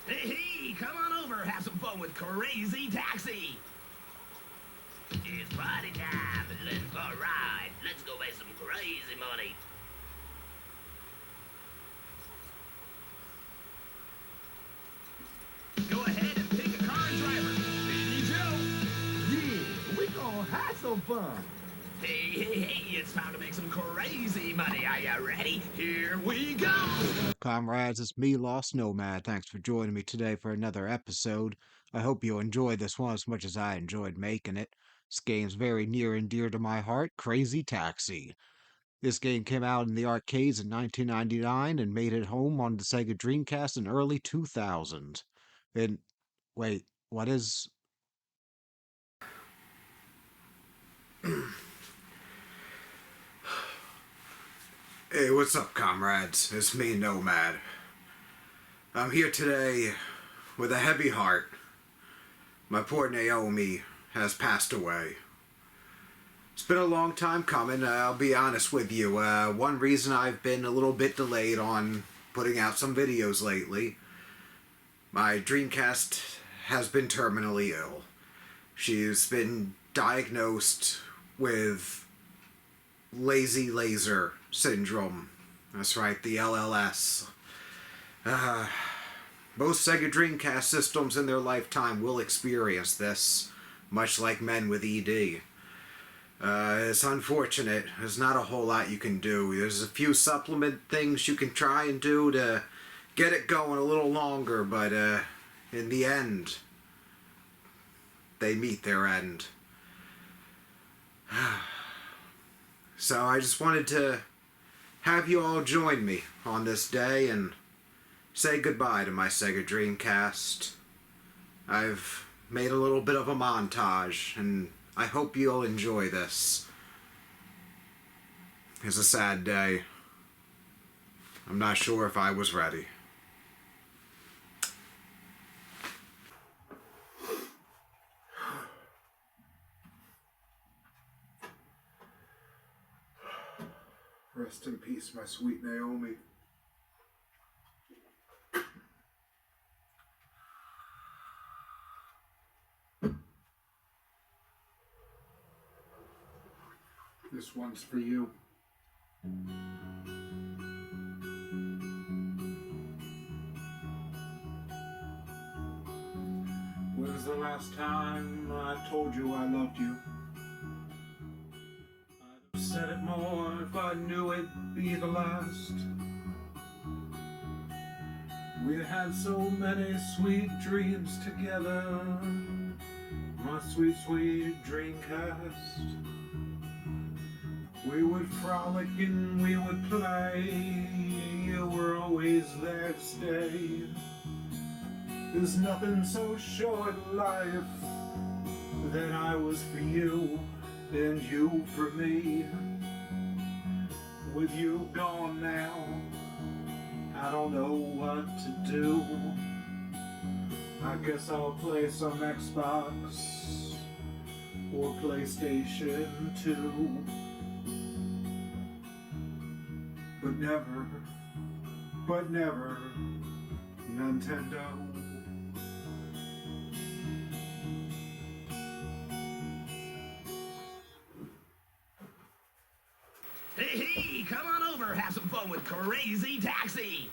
Hey, come on over, have some fun with Crazy Taxi. It's party time. Let's go ride. Let's go make some crazy money. Go ahead and pick a car and driver. Here you go. Yeah, we gonna have some fun. Hey, it's time to make some crazy money. Are you ready? Here we go. Hey there, comrades. It's me, Lost Nomad. Thanks for joining me today for another episode. I hope you enjoyed this one as much as I enjoyed making it. This game's very near and dear to my heart, Crazy Taxi. This game came out in the arcades in 1999 and made it home on the Sega Dreamcast in early 2000. And wait, what is... Hey, what's up, comrades? It's me, Nomad. I'm here today with a heavy heart. My poor Naomi has passed away. It's been a long time coming, I'll be honest with you. One reason I've been a little bit delayed on putting out some videos lately, my Dreamcast has been terminally ill. She's been diagnosed with lazy laser syndrome. That's right, the LLS. Most Sega Dreamcast systems in their lifetime will experience this, much like men with ED. It's unfortunate. There's not a whole lot you can do. There's a few supplement things you can try and do to get it going a little longer, but in the end, they meet their end. So I just wanted to have you all join me on this day and say goodbye to my Sega Dreamcast. I've made a little bit of a montage, and I hope you'll enjoy this. It's a sad day. I'm not sure if I was ready. Rest in peace, my sweet Naomi. This one's for you. When's the last time I told you I loved you? I'd have said it more if I knew it'd be the last. We had so many sweet dreams together, my sweet, sweet Dreamcast. We would frolic and we would play, you were always there to stay. There's nothing so short in life than I was for you and you for me. With you gone now, I don't know what to do. I guess I'll play some Xbox or PlayStation 2. But never Nintendo. Hey, come on over, have some fun with Crazy Taxi.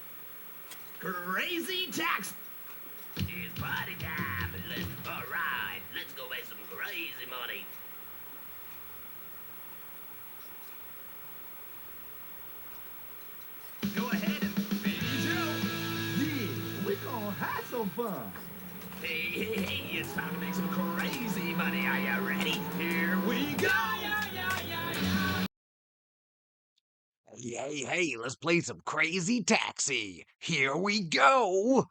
Crazy Taxi. It's party time. Let's go ride. Let's go make some crazy money. Go ahead and finish it. Yeah, we gonna have some fun. Hey, it's time to make some crazy money. Are you ready? Here we go. Hey, let's play some Crazy Taxi. Here we go!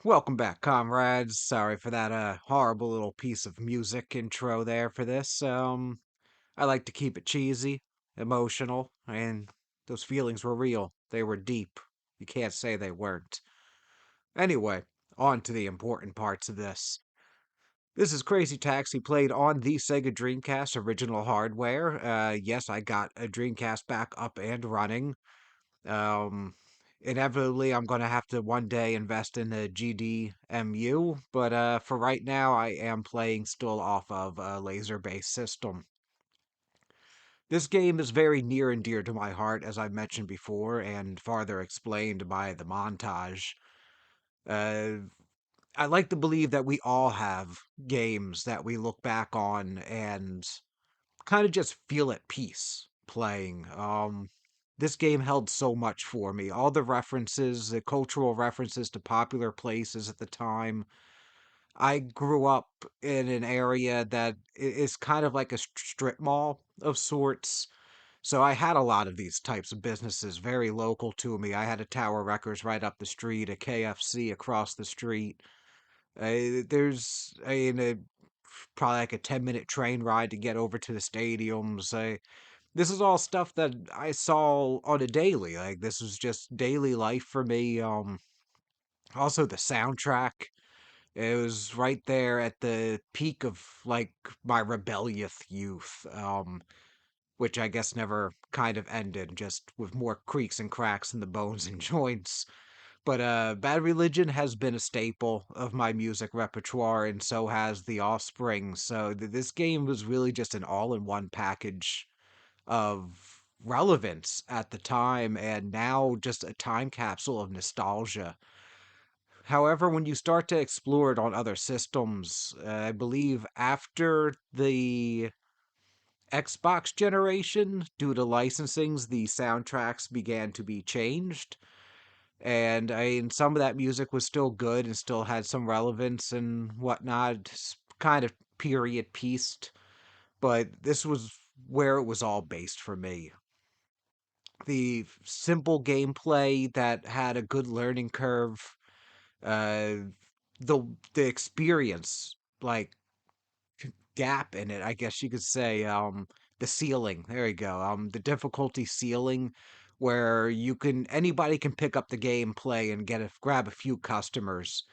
Welcome back, comrades. Sorry for that horrible little piece of music intro there for this. I like to keep it cheesy, emotional, and those feelings were real. They were deep. You can't say they weren't. Anyway, on to the important parts of this. This is Crazy Taxi played on the Sega Dreamcast original hardware. Yes, I got a Dreamcast back up and running. Um, inevitably I'm going to have to one day invest in the GDMU, but for right now I am playing still off of a laser-based system. This game is very near and dear to my heart, as I mentioned before, and farther explained by the montage. Uh, I like to believe that we all have games that we look back on and kind of just feel at peace playing. This game held so much for me. All the references, the cultural references to popular places at the time. I grew up in an area that is kind of like a strip mall of sorts. So I had a lot of these types of businesses very local to me. I had a Tower Records right up the street, a KFC across the street. There's probably like a 10-minute train ride to get over to the stadiums. This is all stuff that I saw on a daily. Like this was just daily life for me. Also the soundtrack. It was right there at the peak of like my rebellious youth. Which I guess never kind of ended, just with more creaks and cracks in the bones and joints. But Bad Religion has been a staple of my music repertoire, and so has The Offspring. So this game was really just an all-in-one package of relevance at the time, and now just a time capsule of nostalgia. However, when you start to explore it on other systems, I believe after the Xbox generation, due to licensings, the soundtracks began to be changed. And some of that music was still good and still had some relevance and whatnot, kind of period pieced. But this was where it was all based for me. The simple gameplay that had a good learning curve, uh, the experience, like gap in it, I guess you could say. The ceiling. There you go. The difficulty ceiling, where anybody can pick up the game, play, and grab a few customers.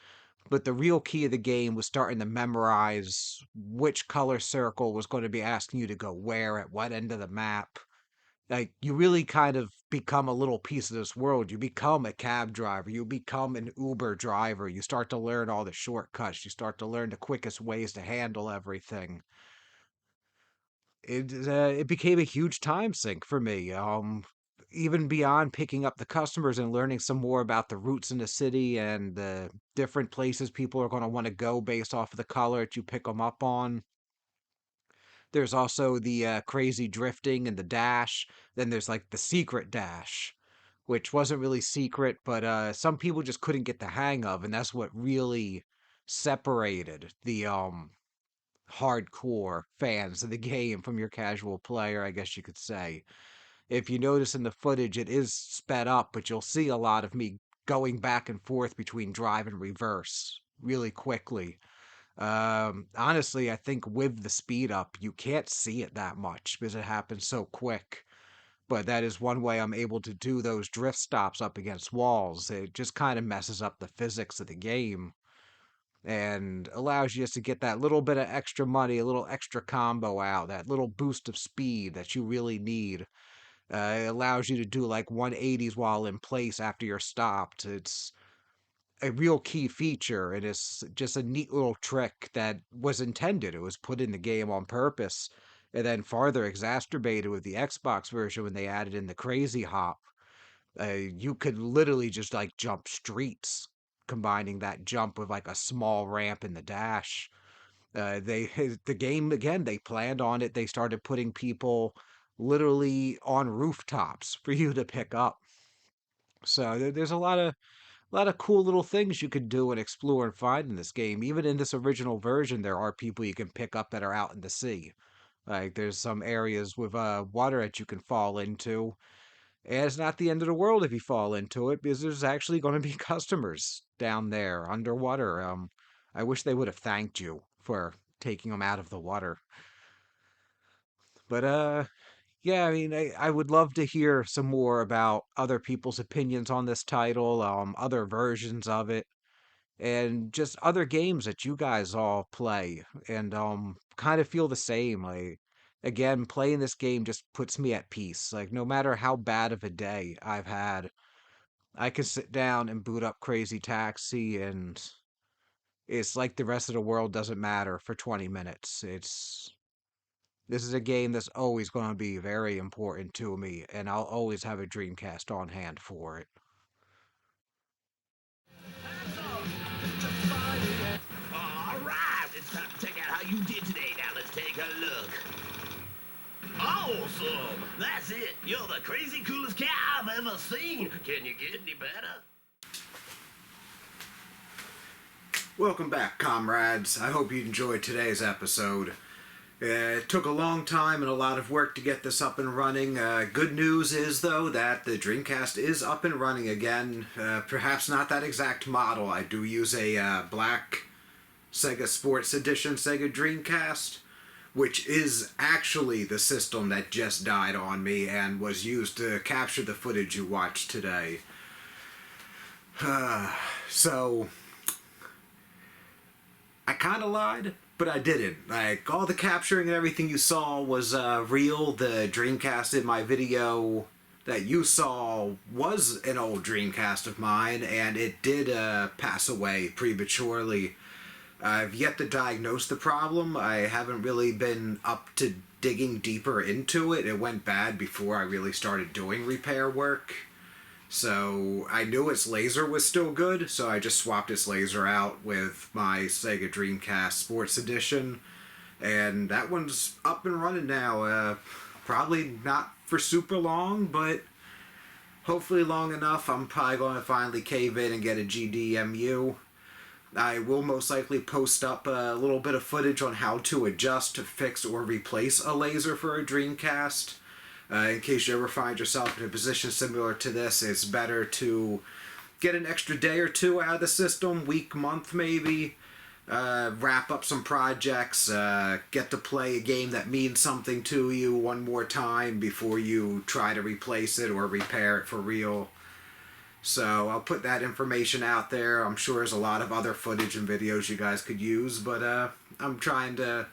But the real key of the game was starting to memorize which color circle was going to be asking you to go where at what end of the map. Like you really kind of become a little piece of this world. You become a cab driver. You become an Uber driver. You start to learn all the shortcuts. You start to learn the quickest ways to handle everything. It became a huge time sink for me. Even beyond picking up the customers and learning some more about the routes in the city and the different places people are going to want to go based off of the color that you pick them up on. There's also the crazy drifting and the dash. Then there's like the secret dash, which wasn't really secret, but some people just couldn't get the hang of, and that's what really separated the hardcore fans of the game from your casual player, I guess you could say. If you notice in the footage, it is sped up, but you'll see a lot of me going back and forth between drive and reverse really quickly. Honestly, I think with the speed up, you can't see it that much because it happens so quick. But that is one way I'm able to do those drift stops up against walls. It just kind of messes up the physics of the game and allows you just to get that little bit of extra money, a little extra combo out, that little boost of speed that you really need. It allows you to do like 180s while in place after you're stopped. It's a real key feature, and it's just a neat little trick that was intended. It was put in the game on purpose, and then farther exacerbated with the Xbox version when they added in the crazy hop. You could literally just like jump streets, combining that jump with like a small ramp in the dash. They the game again. They planned on it. They started putting people literally on rooftops for you to pick up. So there's a lot of cool little things you could do and explore and find in this game. Even in this original version, there are people you can pick up that are out in the sea. Like there's some areas with water that you can fall into, and it's not the end of the world if you fall into it because there's actually going to be customers down there underwater. I wish they would have thanked you for taking them out of the water. But yeah, I mean, I would love to hear some more about other people's opinions on this title, other versions of it, and just other games that you guys all play and kind of feel the same. Like again, playing this game just puts me at peace. Like no matter how bad of a day I've had, I can sit down and boot up Crazy Taxi, and it's like the rest of the world doesn't matter for 20 minutes. This is a game that's always going to be very important to me, and I'll always have a Dreamcast on hand for it. All right, it's time to check out how you did today. Now let's take a look. Awesome! That's it. You're the crazy coolest cat I've ever seen. Can you get any better? Welcome back, comrades. I hope you enjoyed today's episode. It took a long time and a lot of work to get this up and running. Good news is, though, that the Dreamcast is up and running again. Perhaps not that exact model. I do use a black Sega Sports Edition Sega Dreamcast, which is actually the system that just died on me and was used to capture the footage you watched today. So, I kind of lied, but I didn't. Like, all the capturing and everything you saw was real. The Dreamcast in my video that you saw was an old Dreamcast of mine, and it did pass away prematurely. I've yet to diagnose the problem. I haven't really been up to digging deeper into it. It went bad before I really started doing repair work. So I knew its laser was still good, so I just swapped its laser out with my Sega Dreamcast Sports Edition. And that one's up and running now. Probably not for super long, but hopefully long enough. I'm probably going to finally cave in and get a GDMU. I will most likely post up a little bit of footage on how to adjust, fix, or replace a laser for a Dreamcast. In case you ever find yourself in a position similar to this, it's better to get an extra day or two out of the system, week, month maybe, wrap up some projects, get to play a game that means something to you one more time before you try to replace it or repair it for real. So I'll put that information out there. I'm sure there's a lot of other footage and videos you guys could use, but I'm trying to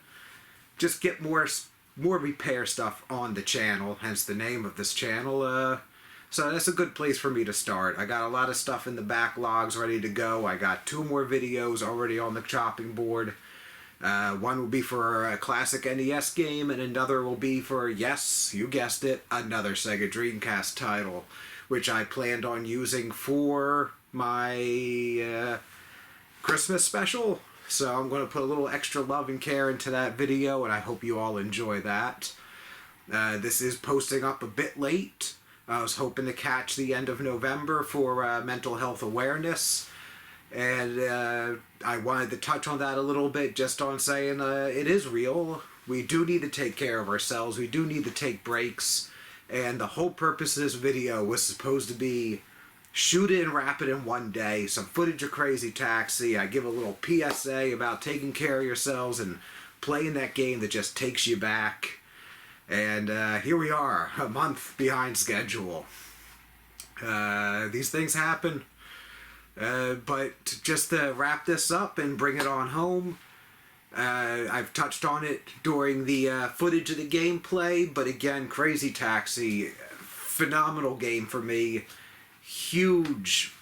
just get more repair stuff on the channel, hence the name of this channel. So that's a good place for me to start. I got a lot of stuff in the backlogs ready to go. I got 2 more videos already on the chopping board. One will be for a classic NES game, and another will be for, yes, you guessed it, another Sega Dreamcast title, which I planned on using for my Christmas special. So I'm going to put a little extra love and care into that video, and I hope you all enjoy that. This is posting up a bit late. I was hoping to catch the end of November for mental health awareness, and I wanted to touch on that a little bit, just on saying it is real. We do need to take care of ourselves. We do need to take breaks, and the whole purpose of this video was supposed to be shoot it and wrap it in one day. Some footage of Crazy Taxi. I give a little PSA about taking care of yourselves and playing that game that just takes you back. And here we are, a month behind schedule. These things happen. But just to wrap this up and bring it on home, I've touched on it during the footage of the gameplay, but again, Crazy Taxi, phenomenal game for me. Huge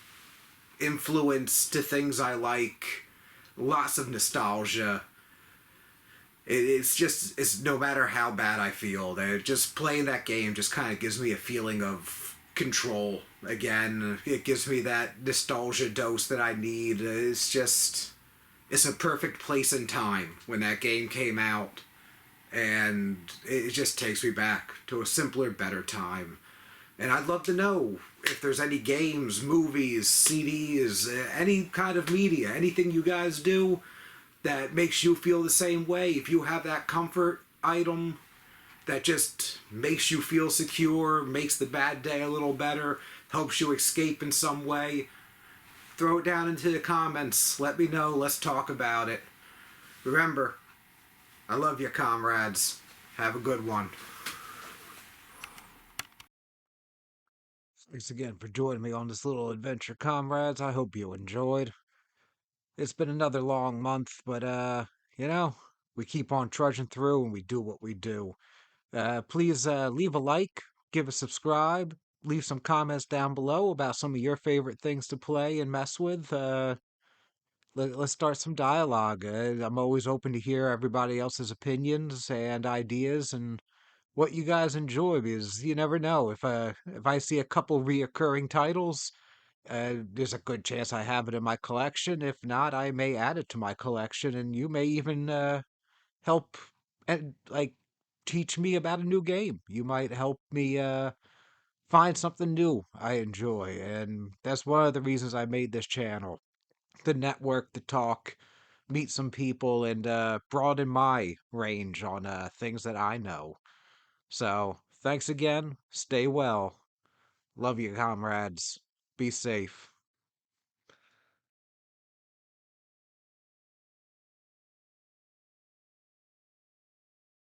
influence to things I like, lots of nostalgia. It's no matter how bad I feel, just playing that game just kind of gives me a feeling of control again. It gives me that nostalgia dose that I need. It's a perfect place and time when that game came out, and it just takes me back to a simpler, better time. And I'd love to know if there's any games, movies, CDs, any kind of media, anything you guys do that makes you feel the same way. If you have that comfort item that just makes you feel secure, makes the bad day a little better, helps you escape in some way, throw it down into the comments. Let me know. Let's talk about it. Remember, I love you, comrades. Have a good one. Thanks again for joining me on this little adventure, comrades. I hope you enjoyed. It's been another long month, but we keep on trudging through and we do what we do. Please leave a like, give a subscribe, leave some comments down below about some of your favorite things to play and mess with. Let's start some dialogue. I'm always open to hear everybody else's opinions and ideas and what you guys enjoy, because you never know. If I see a couple reoccurring titles, there's a good chance I have it in my collection. If not, I may add it to my collection, and you may even help and like teach me about a new game. You might help me find something new I enjoy, and that's one of the reasons I made this channel. The network, the talk, meet some people, and broaden my range on things that I know. So, thanks again. Stay well. Love you, comrades. Be safe.